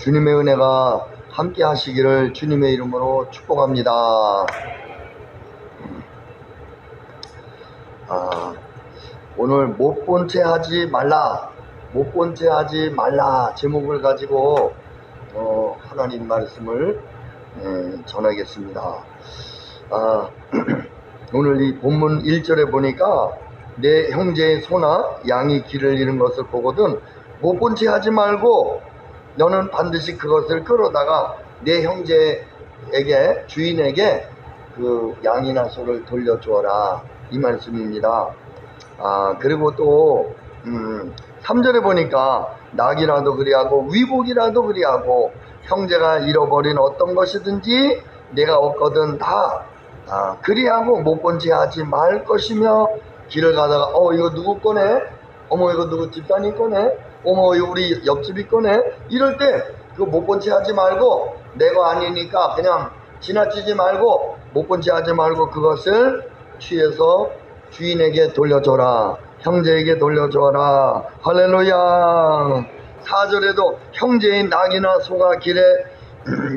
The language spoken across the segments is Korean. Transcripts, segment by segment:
주님의 은혜가 함께 하시기를 주님의 이름으로 축복합니다. 오늘 못 본 채 하지 말라, 못 본 채 하지 말라 제목을 가지고 하나님 말씀을 전하겠습니다. 오늘 이 본문 1절에 보니까 내 형제의 소나 양이 길을 잃은 것을 보거든 못 본 채 하지 말고 너는 반드시 그것을 끌어다가 내 형제에게, 주인에게 그 양이나 소를 돌려주어라, 이 말씀입니다. 그리고 또 3절에 보니까 낙이라도 그리하고 위복이라도 그리하고 형제가 잃어버린 어떤 것이든지 내가 얻거든 다 그리하고 못 본 채 하지 말 것이며, 길을 가다가 이거 누구 거네? 어머, 이거 누구 집사님 거네? 어머, 이거 우리 옆집이 거네? 이럴 때 그거 못 본 채 하지 말고, 내가 아니니까 그냥 지나치지 말고 못 본 채 하지 말고 그것을 취해서 주인에게 돌려줘라, 형제에게 돌려줘라. 할렐루야. 4절에도 형제의 낙이나 소가 길에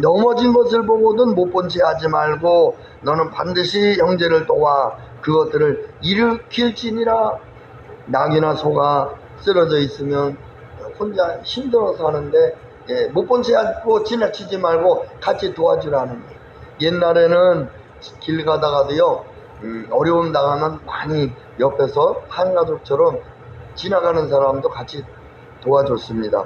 넘어진 것을 보고든 못 본 채 하지 말고 너는 반드시 형제를 도와 그것들을 일으킬지니라. 낙이나 소가 쓰러져 있으면 혼자 힘들어서 하는데 못 본 채 하고 지나치지 말고 같이 도와주라는 거예요. 옛날에는 길 가다가도요, 어려움 당하면 많이 옆에서 한 가족처럼 지나가는 사람도 같이 도와줬습니다.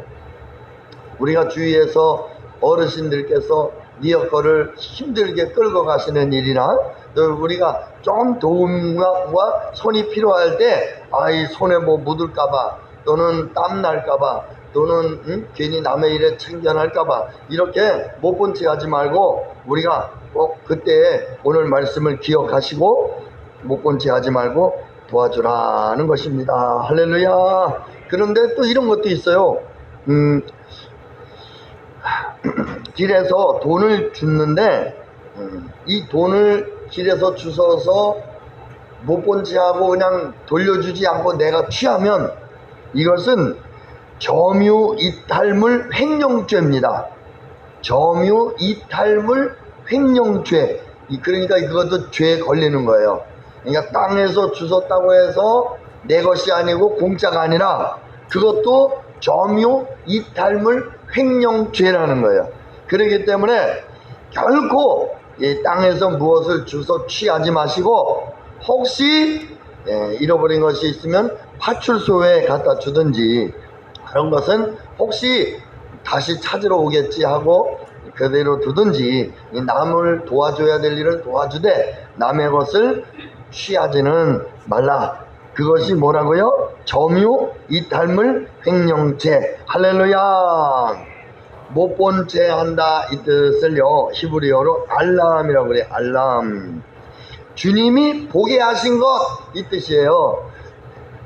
우리가 주위에서 어르신들께서 니어거를 힘들게 끌고 가시는 일이나, 또 우리가 좀 도움과 손이 필요할 때 이 손에 뭐 묻을까봐, 또는 땀 날까봐, 또는 괜히 남의 일에 참견할까봐 이렇게 못 본 채 하지 말고 우리가 꼭 그때 오늘 말씀을 기억하시고 못 본 채 하지 말고 도와주라는 것입니다. 할렐루야. 그런데 또 이런 것도 있어요. 길에서 돈을 줬는데 이 돈을 길에서 주워서 못 본 채 하고 그냥 돌려주지 않고 내가 취하면 이것은 점유이탈물 횡령죄입니다. 점유이탈물 횡령죄. 그러니까 그것도 죄에 걸리는 거예요. 그러니까 땅에서 주웠다고 해서 내 것이 아니고 공짜가 아니라 그것도 점유이탈물 횡령죄라는 거예요. 그렇기 때문에 결코 이 땅에서 무엇을 주워 취하지 마시고, 혹시 잃어버린 것이 있으면 파출소에 갖다 주든지, 그런 것은 혹시 다시 찾으러 오겠지 하고 그대로 두든지, 남을 도와줘야 될 일은 도와주되 남의 것을 취하지는 말라. 그것이 뭐라고요? 점유이탈물 횡령죄. 할렐루야. 못 본 채 한다, 이 뜻을요 히브리어로 알람이라고 그래요. 알람. 주님이 보게 하신 것, 이 뜻이에요.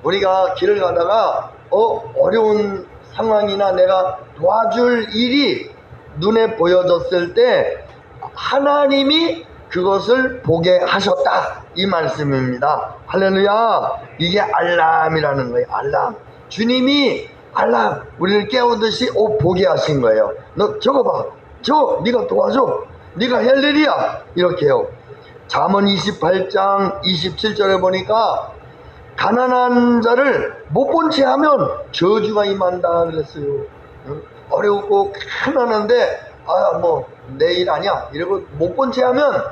우리가 길을 가다가 어려운 상황이나 내가 도와줄 일이 눈에 보여졌을 때 하나님이 그것을 보게 하셨다, 이 말씀입니다. 할렐루야. 이게 알람이라는 거예요. 알람. 주님이 알람, 우리를 깨우듯이 보게 하신 거예요. 너 저거 봐, 저거 네가 도와줘, 네가 할 일이야, 이렇게요. 잠언 28장 27절에 보니까 가난한 자를 못 본 채 하면 저주가 임한다 그랬어요. 어렵고 가난한데 뭐 내일 아니야 이러고 못 본 채 하면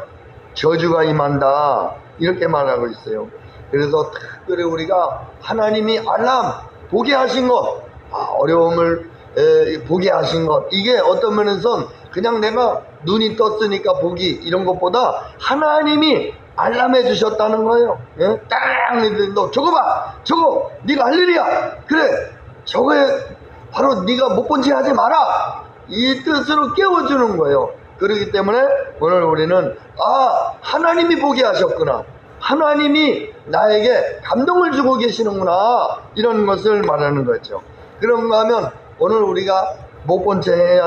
저주가 임한다, 이렇게 말하고 있어요. 그래서 특별히 우리가 하나님이 알람, 보게 하신 것, 어려움을 보게 하신 것, 이게 어떤 면에선 그냥 내가 눈이 떴으니까 보기, 이런 것보다 하나님이 알람해 주셨다는 거예요. 딱 너 저거 봐, 저거 네가 할 일이야, 그래 저거에 바로 네가 못 본 채 하지 마라, 이 뜻으로 깨워주는 거예요. 그렇기 때문에 오늘 우리는 하나님이 보게 하셨구나, 하나님이 나에게 감동을 주고 계시는구나, 이런 것을 말하는 거죠. 그런가 하면 오늘 우리가 못 본 채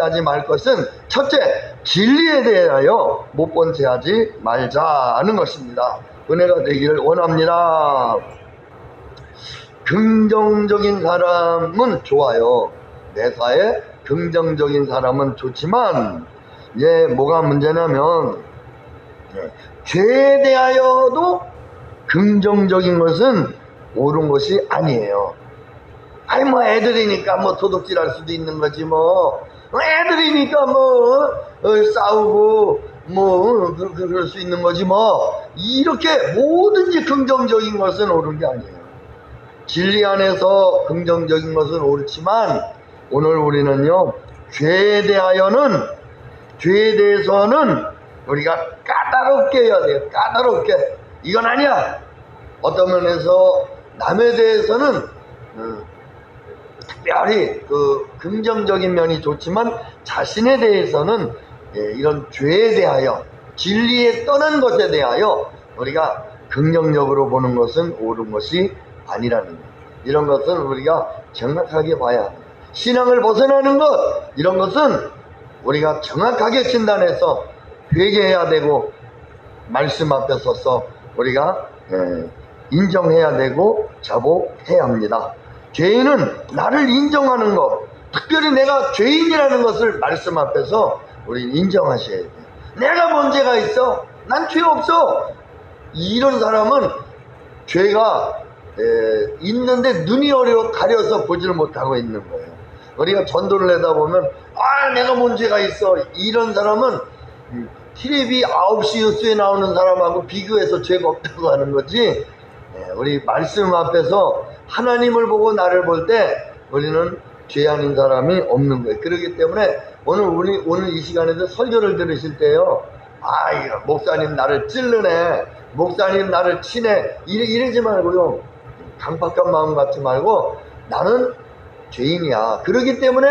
하지 말 것은, 첫째, 진리에 대하여 못 본 채 하지 말자는 것입니다. 은혜가 되기를 원합니다. 긍정적인 사람은 좋아요. 매사에 긍정적인 사람은 좋지만 이제 뭐가 문제냐면 죄에 대하여도 긍정적인 것은 옳은 것이 아니에요. 아니 뭐 애들이니까 뭐 도둑질할 수도 있는 거지 뭐 애들이니까 뭐 싸우고 뭐 그럴 수 있는 거지 뭐 이렇게 뭐든지 긍정적인 것은 옳은 게 아니에요. 진리 안에서 긍정적인 것은 옳지만 오늘 우리는요 죄에 대해서는 우리가 까다롭게 해야 돼요. 까다롭게 이건 아니야. 어떤 면에서 남에 대해서는 특별히 그 긍정적인 면이 좋지만 자신에 대해서는 이런 죄에 대하여 진리에 떠난 것에 대하여 우리가 긍정적으로 보는 것은 옳은 것이 아니라는 것. 이런 것은 우리가 정확하게 봐야 합니다. 신앙을 벗어나는 것 이런 것은 우리가 정확하게 진단해서 회개해야 되고 말씀 앞에 서서 우리가 인정해야 되고 자복해야 합니다. 죄인은 나를 인정하는 것, 특별히 내가 죄인이라는 것을 말씀 앞에서 우리 인정하셔야 돼요. 내가 문제가 있어? 난 죄 없어. 이런 사람은 죄가 있는데 눈이 가려서 보지를 못하고 있는 거예요. 우리가 전도를 하다 보면 내가 문제가 있어. 이런 사람은 텔레비 9시 뉴스에 나오는 사람하고 비교해서 죄가 없다고 하는 거지. 우리 말씀 앞에서 하나님을 보고 나를 볼 때 우리는 죄 아닌 사람이 없는 거예요. 그렇기 때문에 오늘 이 시간에도 설교를 들으실 때요, 이거 목사님 나를 찔르네, 목사님 나를 치네, 이러지 말고요, 강박한 마음 갖지 말고 나는 죄인이야. 그렇기 때문에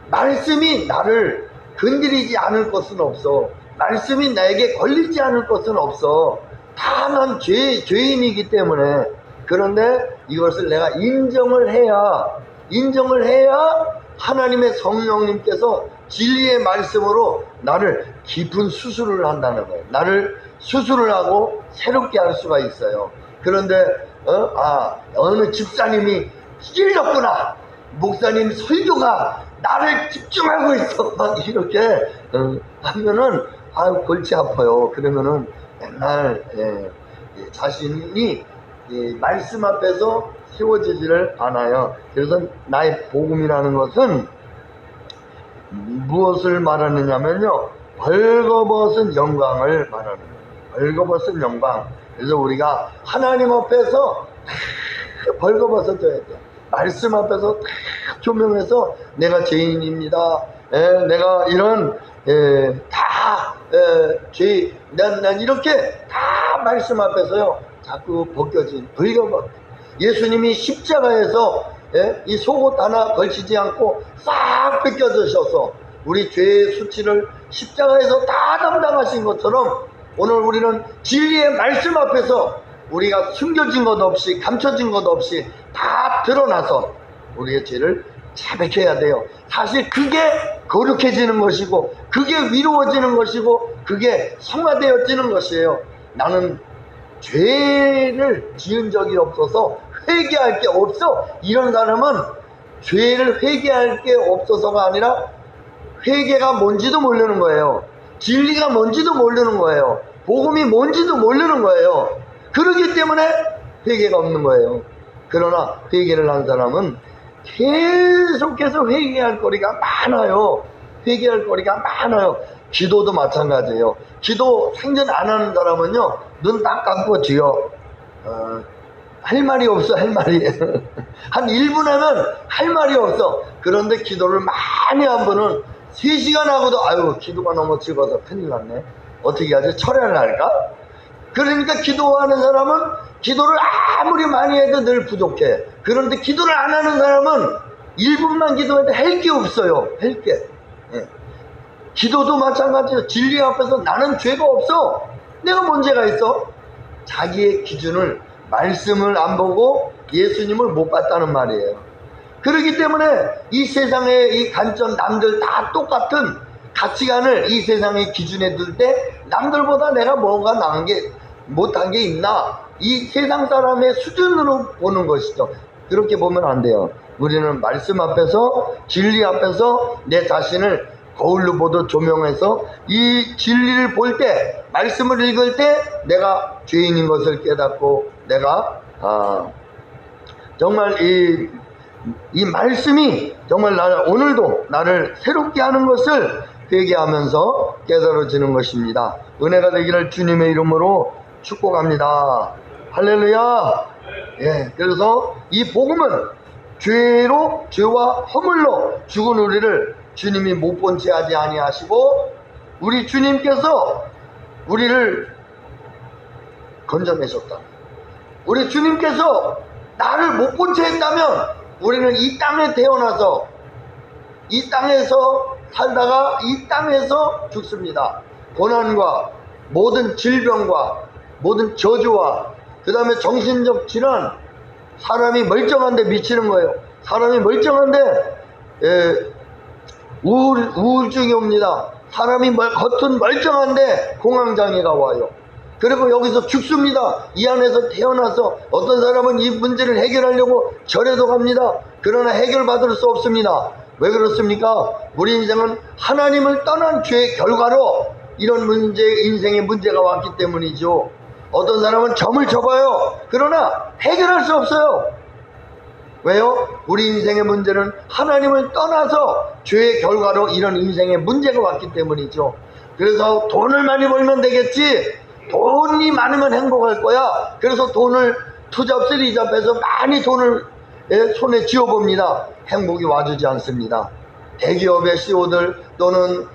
말씀이 나를 건드리지 않을 것은 없어. 말씀이 나에게 걸리지 않을 것은 없어. 다 난 죄인이기 때문에. 그런데 이것을 내가 인정을 해야 하나님의 성령님께서 진리의 말씀으로 나를 깊은 수술을 한다는 거예요. 나를 수술을 하고 새롭게 할 수가 있어요. 그런데 어느 집사님이 찔렸구나, 목사님 설교가 나를 집중하고 있어, 막 이렇게 하면은 골치 아파요. 그러면은 맨날 자신이 말씀 앞에서 세워지지를 않아요. 그래서 나의 복음이라는 것은 무엇을 말하느냐면요, 벌거벗은 영광을 말하는 거예요. 벌거벗은 영광. 그래서 우리가 하나님 앞에서 벌거벗어져야 돼요. 말씀 앞에서 조명해서 내가 죄인입니다. 내가 이런 난 이렇게 다 말씀 앞에서요 자꾸 벗겨진 벌거벗. 예수님이 십자가에서 이 속옷 하나 걸치지 않고 싹 벗겨주셔서 우리 죄의 수치를 십자가에서 다 담당하신 것처럼 오늘 우리는 진리의 말씀 앞에서 우리가 숨겨진 것 없이 감춰진 것 없이 다 드러나서 우리의 죄를 자백해야 돼요. 사실 그게 거룩해지는 것이고 그게 위로워지는 것이고 그게 성화되어지는 것이에요. 나는 죄를 지은 적이 없어서 회개할 게 없어. 이런 사람은 죄를 회개할 게 없어서가 아니라 회개가 뭔지도 모르는 거예요. 진리가 뭔지도 모르는 거예요. 복음이 뭔지도 모르는 거예요. 그렇기 때문에 회개가 없는 거예요. 그러나 회개를 한 사람은 계속해서 회개할 거리가 많아요. 회개할 거리가 많아요. 기도도 마찬가지예요. 기도 생전 안 하는 사람은요, 눈 딱 감고 주여, 할 말이 없어. 할 말이 한 1분 하면 할 말이 없어. 그런데 기도를 많이 한 분은 3시간 하고도 기도가 너무 적어서 큰일 났네, 어떻게 하지, 철회를 할까? 그러니까 기도하는 사람은 기도를 아무리 많이 해도 늘 부족해. 그런데 기도를 안 하는 사람은 1분만 기도해도 할 게 없어요. 할 게. 기도도 마찬가지예요. 진리 앞에서 나는 죄가 없어, 내가 문제가 있어. 자기의 기준을, 말씀을 안 보고 예수님을 못 봤다는 말이에요. 그렇기 때문에 이 세상의 이 관점, 남들 다 똑같은 가치관을 이 세상의 기준에 둘 때 남들보다 내가 뭔가 나은 게, 못한 게 있나, 이 세상 사람의 수준으로 보는 것이죠. 그렇게 보면 안 돼요. 우리는 말씀 앞에서, 진리 앞에서 내 자신을 거울로 보듯 조명해서 이 진리를 볼 때, 말씀을 읽을 때 내가 죄인인 것을 깨닫고, 내가 정말 이 말씀이 정말 오늘도 나를 새롭게 하는 것을 회개하면서 깨달아지는 것입니다. 은혜가 되기를 주님의 이름으로 축복합니다. 할렐루야. 예, 그래서 이 복음은 죄와 허물로 죽은 우리를 주님이 못 본 채 하지 아니하시고, 우리 주님께서 우리를 건져내셨다. 우리 주님께서 나를 못 본 채 했다면 우리는 이 땅에 태어나서 이 땅에서 살다가 이 땅에서 죽습니다. 고난과 모든 질병과 모든 저주와 그 다음에 정신적 질환, 사람이 멀쩡한데 미치는 거예요. 사람이 멀쩡한데 우울증이 옵니다. 사람이 겉은 멀쩡한데 공황장애가 와요. 그리고 여기서 죽습니다. 이 안에서 태어나서 어떤 사람은 이 문제를 해결하려고 절에도 갑니다. 그러나 해결받을 수 없습니다. 왜 그렇습니까? 우리 인생은 하나님을 떠난 죄의 결과로 이런 인생의 문제가 왔기 때문이죠. 어떤 사람은 점을 쳐봐요. 그러나 해결할 수 없어요. 왜요? 우리 인생의 문제는 하나님을 떠나서 죄의 결과로 이런 인생의 문제가 왔기 때문이죠. 그래서 돈을 많이 벌면 되겠지, 돈이 많으면 행복할 거야, 그래서 돈을 투잡 쓰리잡해서 많이 돈을 손에 쥐어봅니다. 행복이 와주지 않습니다. 대기업의 CEO들 또는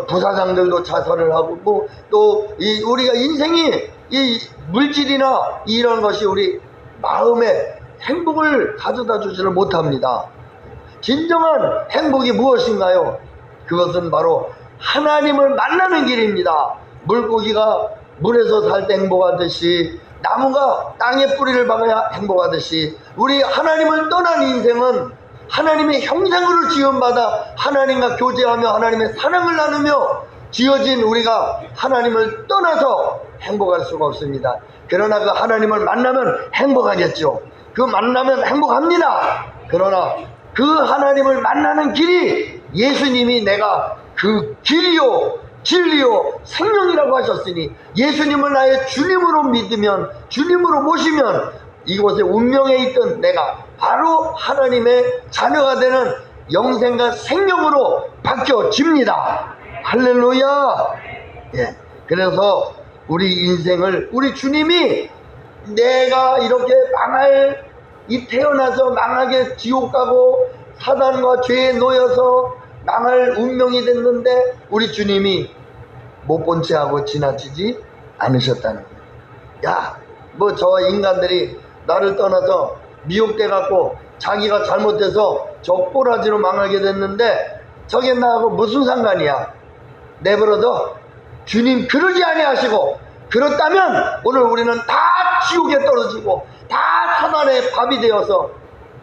부사장들도 자살을 하고, 또 우리가 인생이 이 물질이나 이런 것이 우리 마음에 행복을 가져다 주지를 못합니다. 진정한 행복이 무엇인가요? 그것은 바로 하나님을 만나는 길입니다. 물고기가 물에서 살 때 행복하듯이, 나무가 땅에 뿌리를 박아야 행복하듯이, 우리 하나님을 떠난 인생은 하나님의 형상으로 지음받아 하나님과 교제하며 하나님의 사랑을 나누며 지어진 우리가 하나님을 떠나서 행복할 수가 없습니다. 그러나 그 하나님을 만나면 행복하겠죠. 그 만나면 행복합니다. 그러나 그 하나님을 만나는 길이, 예수님이 내가 그 길이요 진리요 생명이라고 하셨으니, 예수님을 나의 주님으로 믿으면, 주님으로 모시면 이곳에 운명에 있던 내가 바로 하나님의 자녀가 되는 영생과 생명으로 바뀌어집니다. 할렐루야. 예, 그래서 우리 인생을, 우리 주님이 내가 이렇게 태어나서 망하게 지옥 가고 사단과 죄에 놓여서 망할 운명이 됐는데, 우리 주님이 못 본 채 하고 지나치지 않으셨다는 거예요. 야, 저 인간들이 나를 떠나서 미혹돼 갖고 자기가 잘못해서 저 꼬라지로 망하게 됐는데 저게 나하고 무슨 상관이야? 내버려둬. 주님 그러지 아니하시고, 그렇다면 오늘 우리는 다 지옥에 떨어지고 다 사단의 밥이 되어서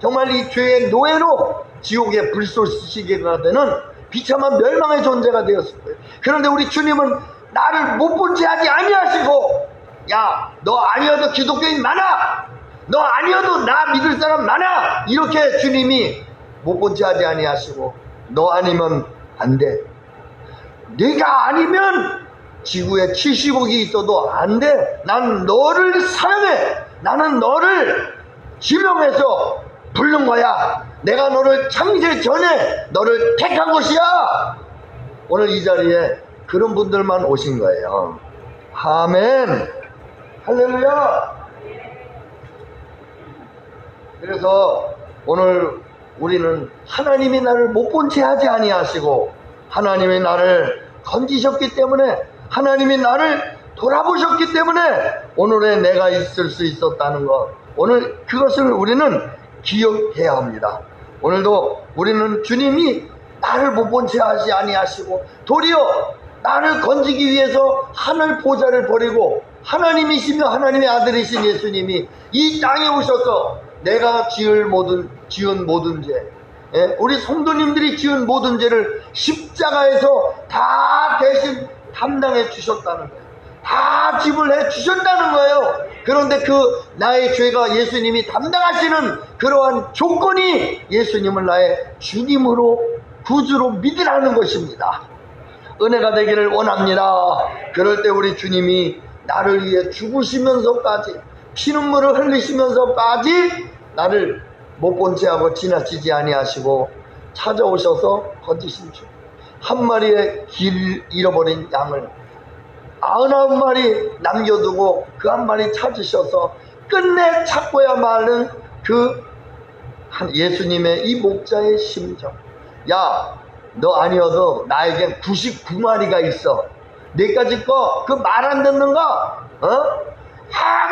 정말 이 죄의 노예로 지옥의 불쏘시개가 되는 비참한 멸망의 존재가 되었을 거예요. 그런데 우리 주님은 나를 못 본 채 하지 아니하시고, 야, 너 아니어도 기독교인 많아, 너 아니어도 나 믿을 사람 많아, 이렇게 주님이 못 본 채 하지 아니하시고, 너 아니면 안 돼, 네가 아니면 지구에 70억이 있어도 안 돼, 난 너를 사랑해, 나는 너를 지명해서 부른 거야, 내가 너를 창세 전에 너를 택한 것이야. 오늘 이 자리에 그런 분들만 오신 거예요. 아멘. 할렐루야. 그래서 오늘 우리는 하나님이 나를 못 본 채 하지 아니하시고, 하나님이 나를 건지셨기 때문에, 하나님이 나를 돌아보셨기 때문에 오늘의 내가 있을 수 있었다는 것, 오늘 그것을 우리는 기억해야 합니다. 오늘도 우리는 주님이 나를 못 본 채 하지 아니하시고, 도리어 나를 건지기 위해서 하늘 보좌를 버리고 하나님이시며 하나님의 아들이신 예수님이 이 땅에 오셔서 내가 지은 모든 죄, 우리 성도님들이 지은 모든 죄를 십자가에서 다 대신 담당해 주셨다는 거예요. 다 지불해 주셨다는 거예요. 그런데 그 나의 죄가 예수님이 담당하시는 그러한 조건이 예수님을 나의 주님으로 구주로 믿으라는 것입니다. 은혜가 되기를 원합니다. 그럴 때 우리 주님이 나를 위해 죽으시면서까지 피눈물을 흘리시면서까지 나를 못 본 채하고 지나치지 아니하시고 찾아오셔서 건지신 주, 한 마리의 길 잃어버린 양을 99마리 남겨두고 그 한 마리 찾으셔서 끝내 찾고야 마는 그 예수님의 이 목자의 심정. 야, 너 아니어도 나에겐 99마리가 있어. 내까지 거 그 말 안 듣는가?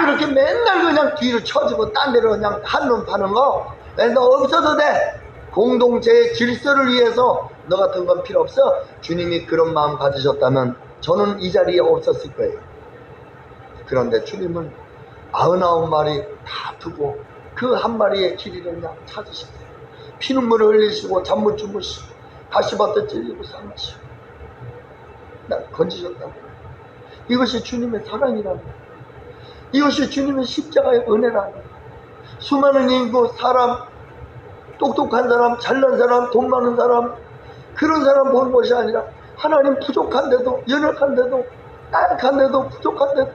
그렇게 맨날 그냥 뒤로 쳐지고 딴 데로 그냥 한눈 파는 거, 너 없어도 돼. 공동체의 질서를 위해서 너 같은 건 필요 없어. 주님이 그런 마음 가지셨다면 저는 이 자리에 없었을 거예요. 그런데 주님은 99마리 다 두고 그 한 마리의 길이를 그냥 찾으셨어요. 피눈물을 흘리시고 잠 못 주무시고 가시밭에 찔리고 상하시고 날 건지셨다고. 이것이 주님의 사랑이라는 거예요. 이것이 주님의 십자가의 은혜라는 거예요. 수많은 인구 사람, 똑똑한 사람, 잘난 사람, 돈 많은 사람, 그런 사람 보는 것이 아니라 하나님 부족한데도, 연약한데도, 나약한데도, 부족한데도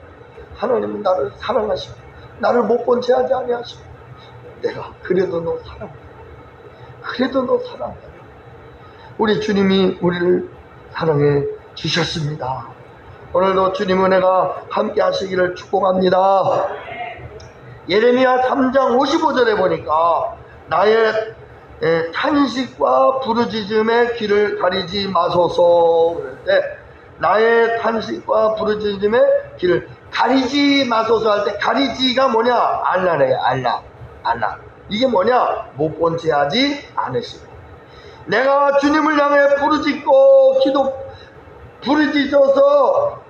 하나님은 나를 사랑하시고 나를 못 본 채 하지 아니하시고 내가 그래도 너 사랑해. 그래도 너 사랑해. 우리 주님이 우리를 사랑해 주셨습니다. 오늘도 주님 은혜가 함께 하시기를 축복합니다. 예레미야 3장 55절에 보니까 나의 탄식과 부르짖음의 길을 가리지 마소서. 그럴 때 나의 탄식과 부르짖음의 길을 가리지 마소서 할 때 가리지가 뭐냐? 알라래요. 알라. 이게 뭐냐? 못 본 채 하지 않으시고 내가 주님을 향해 부르짖어서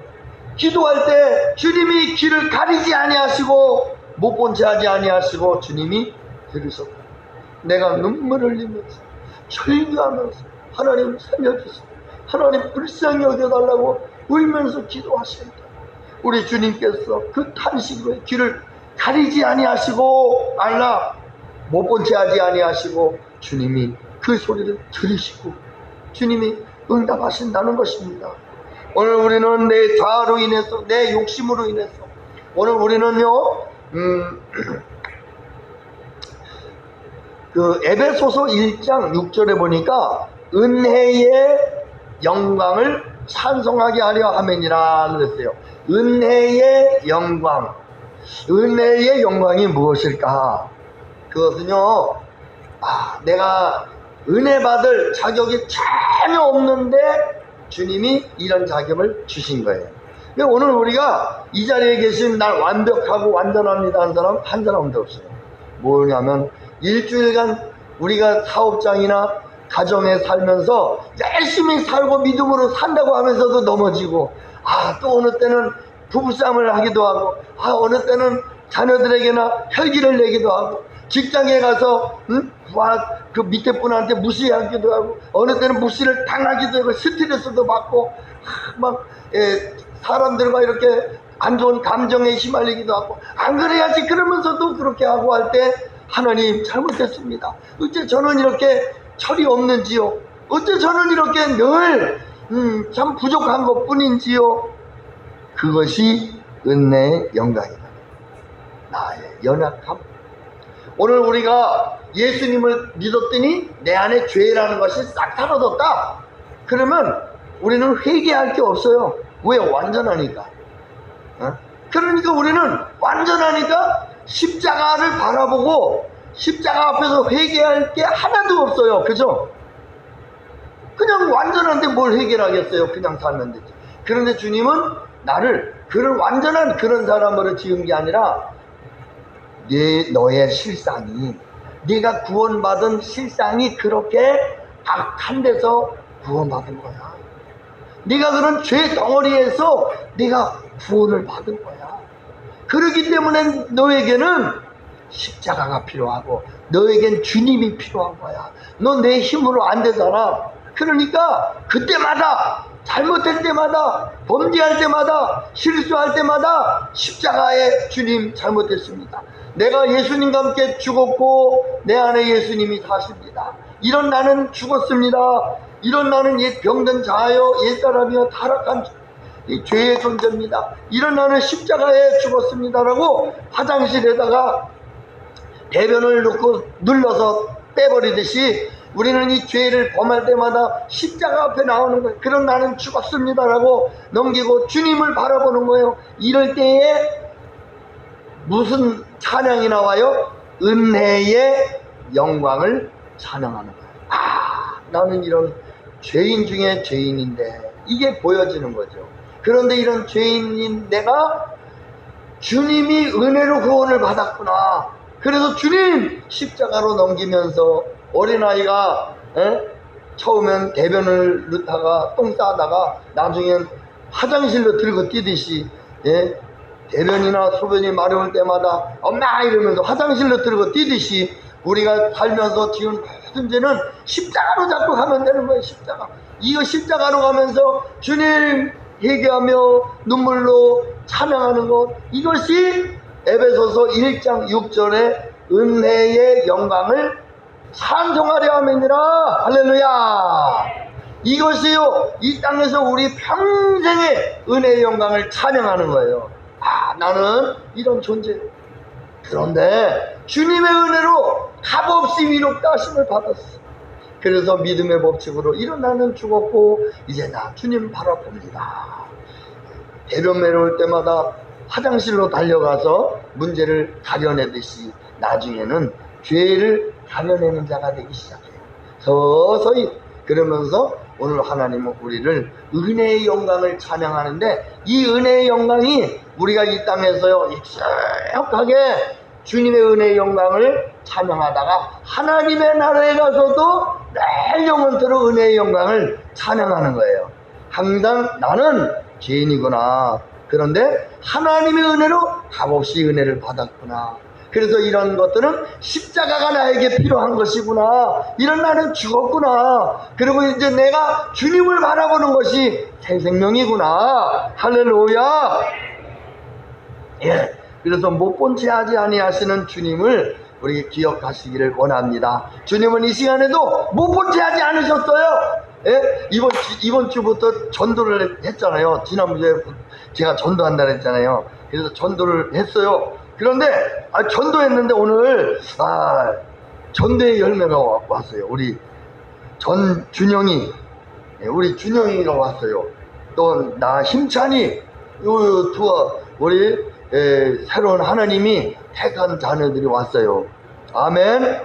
기도할 때 주님이 길을 가리지 아니하시고 못 본 채 하지 아니하시고 주님이 들으셨다. 내가 눈물을 흘리면서 절규하면서 하나님 살려주세요, 하나님 불쌍히 여겨달라고 울면서 기도하십니다. 우리 주님께서 그 탄식의 길을 가리지 아니하시고 알라 못 본 채 하지 아니하시고 주님이 그 소리를 들으시고 주님이 응답하신다는 것입니다. 오늘 우리는 내 자아로 인해서, 내 욕심으로 인해서, 오늘 우리는요 그 에베소서 1장 6절에 보니까 은혜의 영광을 찬송하게 하려 함이니라 그랬어요. 은혜의 영광. 은혜의 영광이 무엇일까? 그것은요, 내가 은혜 받을 자격이 전혀 없는데 주님이 이런 자격을 주신 거예요. 오늘 우리가 이 자리에 계신 날 완벽하고 완전합니다 한 사람 한 사람도 없어요. 뭐냐면 일주일간 우리가 사업장이나 가정에 살면서 열심히 살고 믿음으로 산다고 하면서도 넘어지고, 또 어느 때는 부부싸움을 하기도 하고, 어느 때는 자녀들에게나 혈기를 내기도 하고, 직장에 가서 그 밑에 분한테 무시하기도 하고, 어느 때는 무시를 당하기도 하고, 스트레스도 받고, 사람들과 이렇게 안 좋은 감정에 휘말리기도 하고, 안 그래야지 그러면서도 그렇게 하고 할 때 하나님 잘못했습니다. 어째 저는 이렇게 철이 없는지요? 어째 저는 이렇게 늘 참 부족한 것 뿐인지요? 그것이 은혜의 영광이다. 나의 연약함. 오늘 우리가 예수님을 믿었더니 내 안에 죄라는 것이 싹 사라졌다. 그러면 우리는 회개할 게 없어요. 왜? 완전하니까. 그러니까 우리는 완전하니까 십자가를 바라보고 십자가 앞에서 회개할 게 하나도 없어요. 그죠? 그냥 완전한데 뭘 회개하겠어요? 그냥 살면 되지. 그런데 주님은 나를 그런 완전한 그런 사람으로 지은 게 아니라 너의 실상이, 네가 구원받은 실상이 그렇게 악한 데서 구원받은 거야. 네가 그런 죄 덩어리에서 네가 구원을 받은 거야. 그렇기 때문에 너에게는 십자가가 필요하고 너에겐 주님이 필요한 거야. 너 내 힘으로 안 되잖아. 그러니까 그때마다 잘못할 때마다, 범죄할 때마다, 실수할 때마다 십자가에 주님 잘못했습니다. 내가 예수님과 함께 죽었고 내 안에 예수님이 사십니다. 이런 나는 죽었습니다. 이런 나는 옛 병든 자여 옛 사람이여 타락한 이 죄의 존재입니다. 이런 나는 십자가에 죽었습니다라고 화장실에다가 대변을 넣고 눌러서 빼버리듯이 우리는 이 죄를 범할 때마다 십자가 앞에 나오는 거예요. 그런 나는 죽었습니다라고 넘기고 주님을 바라보는 거예요. 이럴 때에 무슨 찬양이 나와요? 은혜의 영광을 찬양하는 거예요. 아, 나는 이런 죄인 중에 죄인인데, 이게 보여지는 거죠. 그런데 이런 죄인인 내가 주님이 은혜로 구원을 받았구나. 그래서 주님 십자가로 넘기면서 어린아이가 처음엔 대변을 넣다가 똥 싸다가 나중엔 화장실로 들고 뛰듯이 대변이나 소변이 마려울 때마다 엄마 이러면서 화장실로 들고 뛰듯이 우리가 살면서 지금 모든 죄는 십자가로 잡고 가면 되는 거예요. 십자가. 이거 십자가로 가면서 주님 회개하며 눈물로 찬양하는 것, 이것이 에베소서 1장 6절에 은혜의 영광을 찬송하려 함이니라. 할렐루야. 이것이요, 이 땅에서 우리 평생의 은혜의 영광을 찬양하는 거예요. 아, 나는 이런 존재. 그런데 주님의 은혜로 값없이 위롭다 하심을 받았어. 그래서 믿음의 법칙으로 이런 나는 죽었고 이제 나 주님 바라봅니다. 대변 매려올 때마다 화장실로 달려가서 문제를 가려내듯이 나중에는 죄를 가려내는 자가 되기 시작해요. 서서히. 그러면서 오늘 하나님은 우리를 은혜의 영광을 찬양하는데, 이 은혜의 영광이 우리가 이 땅에서요 익숙하게 주님의 은혜의 영광을 찬양하다가 하나님의 나라에 가서도 매일 영원토록 은혜의 영광을 찬양하는 거예요. 항상 나는 죄인이구나. 그런데 하나님의 은혜로 값없이 은혜를 받았구나. 그래서 이런 것들은 십자가가 나에게 필요한 것이구나. 이런 나는 죽었구나. 그리고 이제 내가 주님을 바라보는 것이 새 생명이구나. 할렐루야. 예. 그래서 못 본 채 하지 아니하시는 주님을 우리 기억하시기를 원합니다. 주님은 이 시간에도 못 본 채 하지 않으셨어요. 예? 이번 주부터 전도를 했잖아요. 지난주에 제가 전도한다 그랬잖아요. 그래서 전도를 했어요. 그런데 전도했는데 오늘 전도의 열매가 왔어요. 우리 전준영이, 우리 준영이가 왔어요. 또 나 힘찬이, 우리 새로운 하나님이 택한 자녀들이 왔어요. 아멘.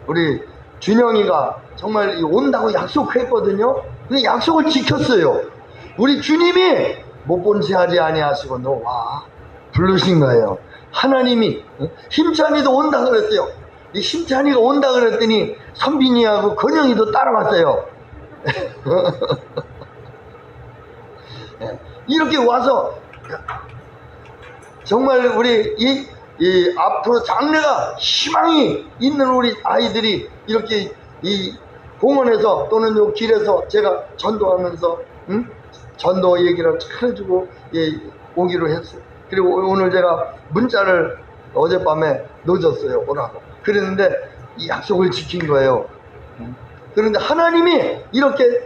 우리 준영이가 정말 온다고 약속했거든요. 근데 약속을 지켰어요. 우리 주님이 못 본 채 하지 아니하시고 너 와 부르신 거예요. 하나님이. 힘찬이도 온다 그랬어요. 이 힘찬이가 온다 그랬더니 선빈이하고 건영이도 따라왔어요. 이렇게 와서 정말 우리 이 앞으로 장래가 희망이 있는 우리 아이들이 이렇게 이 공원에서 또는 요 길에서 제가 전도하면서 전도 얘기를 잘 해주고 오기로 했어요. 그리고 오늘 제가 문자를 어젯밤에 늦었어요. 오라고. 그랬는데 이 약속을 지킨 거예요. 그런데 하나님이 이렇게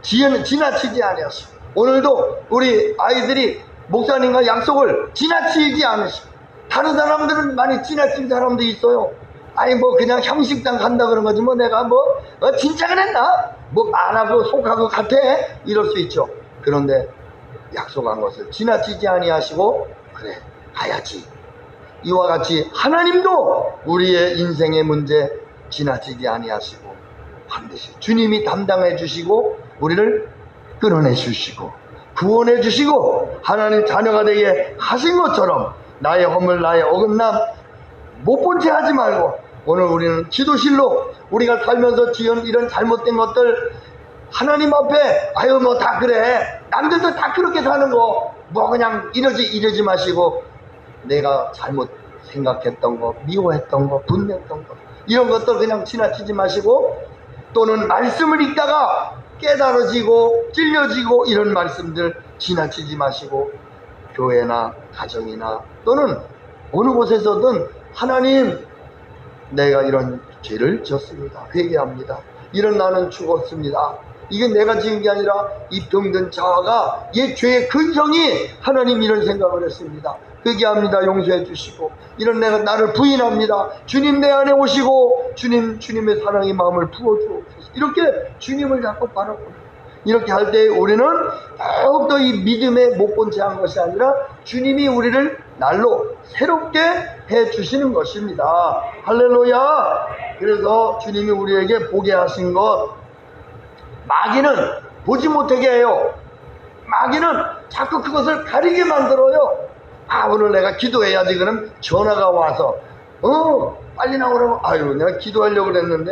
지나치지 않으시고, 오늘도 우리 아이들이 목사님과 약속을 지나치지 않으시고, 다른 사람들은 많이 지나친 사람도 있어요. 아니 뭐 그냥 형식상 간다 그런 거지 뭐 내가 진짜 그랬나? 뭐 말하고 속하고 같아? 이럴 수 있죠. 그런데 약속한 것을 지나치지 아니하시고 그래 가야지. 이와 같이 하나님도 우리의 인생의 문제 지나치지 아니하시고 반드시 주님이 담당해 주시고 우리를 끌어내 주시고 구원해 주시고 하나님 자녀가 되게 하신 것처럼 나의 허물 나의 어긋남 못 본 채 하지 말고, 오늘 우리는 기도실로 우리가 살면서 지은 이런 잘못된 것들 하나님 앞에 뭐 다 그래 남들도 다 그렇게 사는 거 뭐 그냥 이러지 마시고, 내가 잘못 생각했던 거 미워했던 거 분냈던 거 이런 것들 그냥 지나치지 마시고, 또는 말씀을 읽다가 깨달아지고 찔려지고 이런 말씀들 지나치지 마시고 교회나 가정이나 또는 어느 곳에서든 하나님 내가 이런 죄를 졌습니다. 회개합니다. 이런 나는 죽었습니다. 이게 내가 지은 게 아니라 이 병든 자아가 얘 죄의 근성이 하나님 이런 생각을 했습니다. 회개합니다. 용서해 주시고 이런 내가 나를 부인합니다. 주님 내 안에 오시고 주님의 사랑의 마음을 부어주옵소서. 이렇게 주님을 자꾸 바라보는 이렇게 할 때 우리는 더욱더 이 믿음에 못 본 채 한 것이 아니라 주님이 우리를 날로 새롭게 해 주시는 것입니다. 할렐루야. 그래서 주님이 우리에게 보게 하신 것, 마귀는 보지 못하게 해요. 마귀는 자꾸 그것을 가리게 만들어요. 아, 오늘 내가 기도해야지. 그럼 전화가 와서 빨리 나오라고. 아유, 내가 기도하려고 그랬는데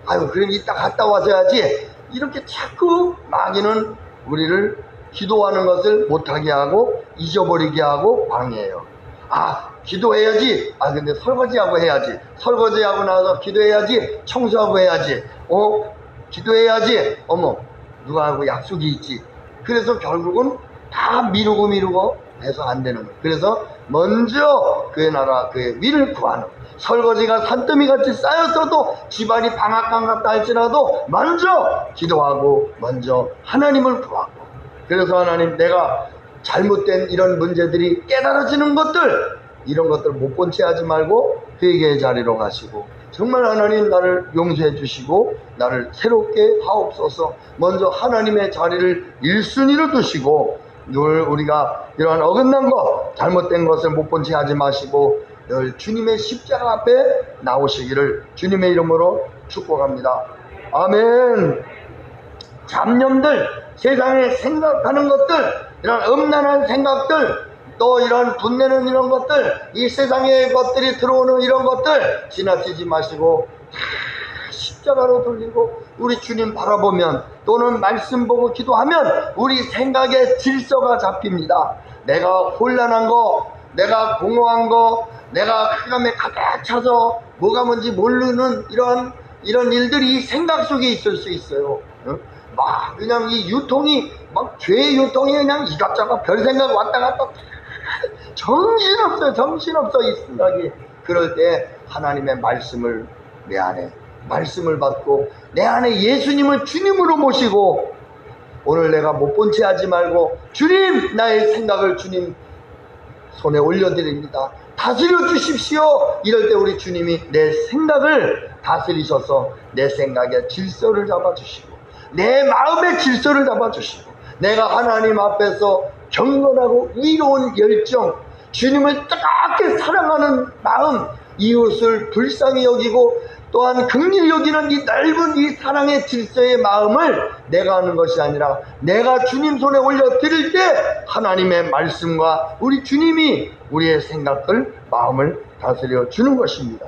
아유, 그럼 이따 갔다 와서 해야지. 이렇게 자꾸 마귀는 우리를 기도하는 것을 못하게 하고 잊어버리게 하고 방해해요. 아, 기도해야지. 아, 근데 설거지하고 해야지. 설거지하고 나서 기도해야지. 청소하고 해야지. 기도해야지. 어머, 누가하고 약속이 있지. 그래서 결국은 다 미루고 해서 안 되는 거예요. 그래서 먼저 그의 나라 그의 위를 구하는, 설거지가 산더미같이 쌓였어도 집안이 방앗간 같다 할지라도 먼저 기도하고 먼저 하나님을 구하고, 그래서 하나님 내가 잘못된 이런 문제들이 깨달아지는 것들, 이런 것들 못 본 채 하지 말고 회개의 자리로 가시고 정말 하나님 나를 용서해 주시고 나를 새롭게 하옵소서. 먼저 하나님의 자리를 1순위로 두시고 늘 우리가 이러한 어긋난 것, 잘못된 것을 못 본 채 하지 마시고 늘 주님의 십자가 앞에 나오시기를 주님의 이름으로 축복합니다. 아멘. 잡념들, 세상에 생각하는 것들, 이런 음란한 생각들, 또 이런 분내는 이런 것들, 이 세상의 것들이 들어오는 이런 것들 지나치지 마시고 다 십자가로 돌리고 우리 주님 바라보면, 또는 말씀 보고 기도하면 우리 생각의 질서가 잡힙니다. 내가 혼란한 거, 내가 공허한 거, 내가 흑암에 가득 차서 뭐가 뭔지 모르는 이런 일들이 생각 속에 있을 수 있어요. 막 그냥 이 유통이 막 죄의 유통이 그냥 이것저것 별 생각 왔다 갔다 정신없어 이 생각이. 그럴 때 하나님의 말씀을 내 안에 말씀을 받고 내 안에 예수님을 주님으로 모시고, 오늘 내가 못 본 채 하지 말고 주님, 나의 생각을 주님 손에 올려드립니다. 다스려 주십시오. 이럴 때 우리 주님이 내 생각을 다스리셔서 내 생각의 질서를 잡아주시고 내 마음의 질서를 잡아주시고, 내가 하나님 앞에서 경건하고 위로운 열정, 주님을 뜨겁게 사랑하는 마음, 이웃을 불쌍히 여기고 또한 긍휼히 여기는 이 넓은 이 사랑의 질서의 마음을 내가 하는 것이 아니라 내가 주님 손에 올려드릴 때 하나님의 말씀과 우리 주님이 우리의 생각들, 마음을 다스려 주는 것입니다.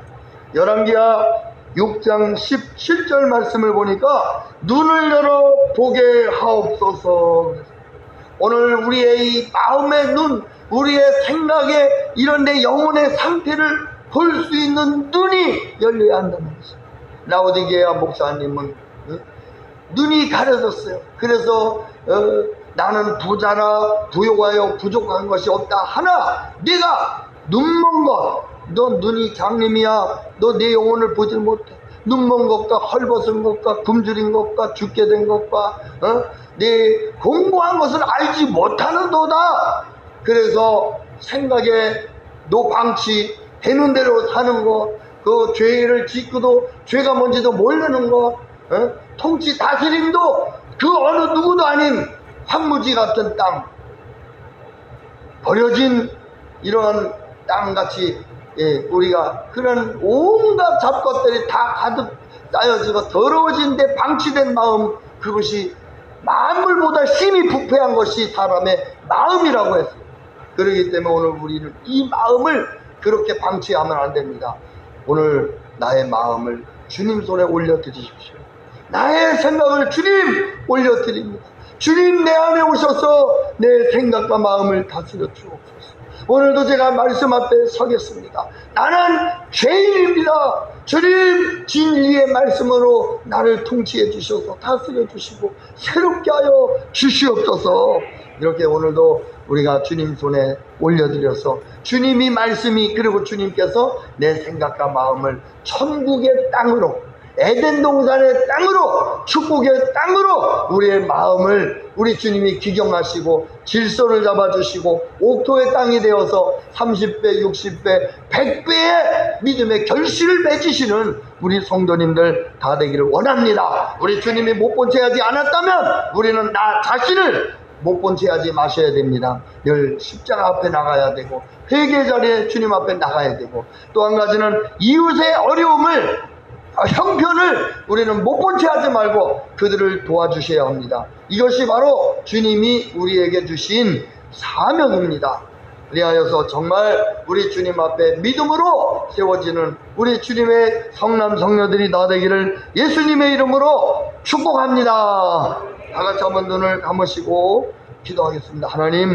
열왕기하 6장 17절 말씀을 보니까 눈을 열어 보게 하옵소서. 오늘 우리의 이 마음의 눈, 우리의 생각에 이런 내 영혼의 상태를 볼 수 있는 눈이 열려야 한다는 것입니다. 라오디게아 목사님은 눈이 가려졌어요. 그래서 나는 부자라 부요하여 부족한 것이 없다 하나 네가 눈먼 것, 너 눈이 장님이야. 너 내 영혼을 보지 못해. 눈먼 것과 헐벗은 것과 굶주린 것과 죽게 된 것과 네 공부한 것을 알지 못하는 도다. 그래서 생각에 노방치, 되는 대로 사는 것, 그 죄를 짓고도 죄가 뭔지도 모르는 것, 통치 다스림도 그 어느 누구도 아닌 황무지 같은 땅, 버려진 이러한 땅같이, 우리가 그런 온갖 잡것들이 다 가득 쌓여지고 더러워진 데 방치된 마음, 그것이 만물보다 심히 부패한 것이 사람의 마음이라고 했어요. 그렇기 때문에 오늘 우리는 이 마음을 그렇게 방치하면 안 됩니다. 오늘 나의 마음을 주님 손에 올려드리십시오. 나의 생각을 주님 올려드립니다. 주님 내 안에 오셔서 내 생각과 마음을 다스려 주옵소서. 오늘도 제가 말씀 앞에 서겠습니다. 나는 죄인입니다. 주님 진리의 말씀으로 나를 통치해 주셔서 다스려 주시고 새롭게 하여 주시옵소서. 이렇게 오늘도 우리가 주님 손에 올려드려서 주님이 말씀이 그리고 주님께서 내 생각과 마음을 천국의 땅으로 에덴 동산의 땅으로 축복의 땅으로 우리의 마음을 우리 주님이 기경하시고 질서를 잡아주시고 옥토의 땅이 되어서 30배 60배 100배의 믿음의 결실을 맺으시는 우리 성도님들 다 되기를 원합니다. 우리 주님이 못 본 채 하지 않았다면 우리는 나 자신을 못 본 채 하지 마셔야 됩니다. 늘 십자가 앞에 나가야 되고 회개 자리에 주님 앞에 나가야 되고 또 한 가지는 이웃의 어려움을 형편을 우리는 못 본 채 하지 말고 그들을 도와주셔야 합니다. 이것이 바로 주님이 우리에게 주신 사명입니다. 그리하여서 정말 우리 주님 앞에 믿음으로 세워지는 우리 주님의 성남 성녀들이 다 되기를 예수님의 이름으로 축복합니다. 다 같이 한번 눈을 감으시고 기도하겠습니다. 하나님,